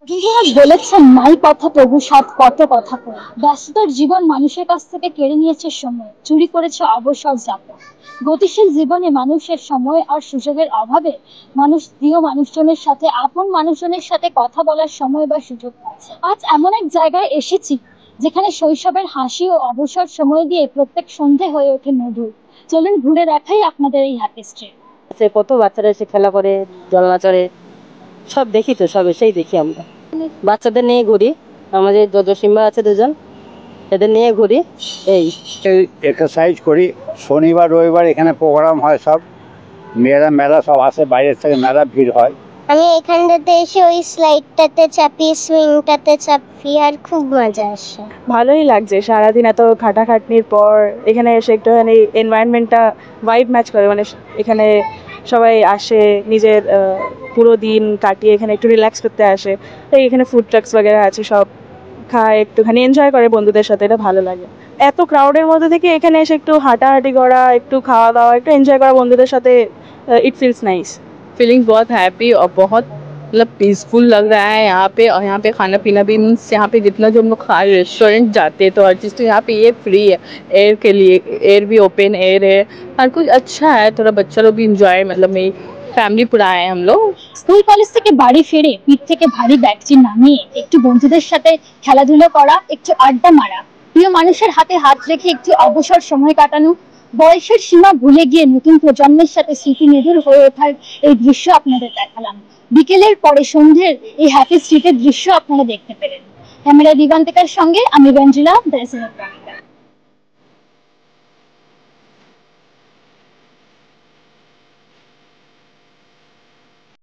রবীন্দ্রনাথ বলেছেন, নাই কথা তবু সাত কত কথা কই। ব্যস্ততার জীবন মানুষের কাছ থেকে কেড়ে নিয়েছে সময়, চুরি করেছে অবসর যাপন। গতিশীল জীবনে মানুষের সময় আর সুযোগের অভাবে মানুষ প্রিয় মানুষজনের সাথে, আপন মানুষজনের সাথে কথা বলার সময় বা সুযোগ পাচ্ছে। আজ এমন এক জায়গায় এসেছি যেখানে শৈশবের হাসি ও অবসর সময় দিয়ে প্রত্যেক সন্ধে হয়ে ওঠে মধুর। চলুন ঘুরে দেখাই আপনাদের এই হ্যাপি স্ট্রিট। কত বাচ্চারা এসে খেলা করে, দোলনা চড়ে, সব দেখি তো, সব এসেই দেখি আমরা। বাচ্চাদের নিয়ে ঘুরি, আমাদের সিম্বা আছে দুজন, এদের নিয়ে ঘুরি। এই এক্সারসাইজ করি। শনিবার রবিবার এখানে প্রোগ্রাম হয়, সব মেয়েরা মেলা সব আসে, বাইরের থেকে মেলা ভিড় হয়। আমি এখানটাতে এসে ওই স্লাইডটাতে চাপি, সুইংটাতে চাপি, আর খুব মজা আসে। ভালোই লাগছে, সারাদিন এত খাটাখাটনির পর এখানে এসে একটুখানি এনভায়রনমেন্টটা ভাইব ম্যাচ করে, মানে এখানে সবাই আসে নিজের পুরো দিন কাটিয়ে এখানে একটু রিল্যাক্স করতে আসে। তাই এখানে ফুড ট্রাকস বগেরা আছে, সব খায়, একটুখানি এনজয় করে বন্ধুদের সাথে, এটা ভালো লাগে। এত ক্রাউডের মধ্যে থেকে এখানে এসে একটু হাঁটাহাঁটি করা, একটু খাওয়া দাওয়া, একটু এনজয় করা বন্ধুদের সাথে, ইট ফিলস নাইস। फीलिंग बहुत हैप्पी और बहुत मतलब पीसफुल लग रहा है यहाँ पे। और यहाँ पे खाना पीना भी मीन्स यहाँ पे जितना जो हम लोग खा रेस्टोरेंट जाते हैं तो हर चीज़ तो यहाँ पे ये फ्री है। एयर के लिए एयर भी ओपन एयर है, हर कुछ अच्छा है। थोड़ा बच्चा लोग भी इंजॉय, मतलब मेरी फैमिली पूरा आए हम लोग। স্কুল কলেজ থেকে বাড়ি ফিরে পিঠ থেকে ভারী ব্যাগটি নামিয়ে একটু বন্ধুদের সাথে খেলাধুলো করা, একটু আড্ডা মারা, প্রিয় মানুষের হাতে হাত রেখে একটু অবসর সময় কাটানো, বয়সের সীমা ভুলে গিয়ে নতুন প্রজন্মের সাথে স্মৃতি নিবিড় হয়ে ওঠার এই দৃশ্য আপনাদের দেখালাম। বিকেলের পরে সন্ধ্যের এই হ্যাপি স্ট্রিটের দৃশ্য আপনারা দেখতে পেলেন। ক্যামেরা দিগন্তিকার সঙ্গে আমি রঞ্জিলা।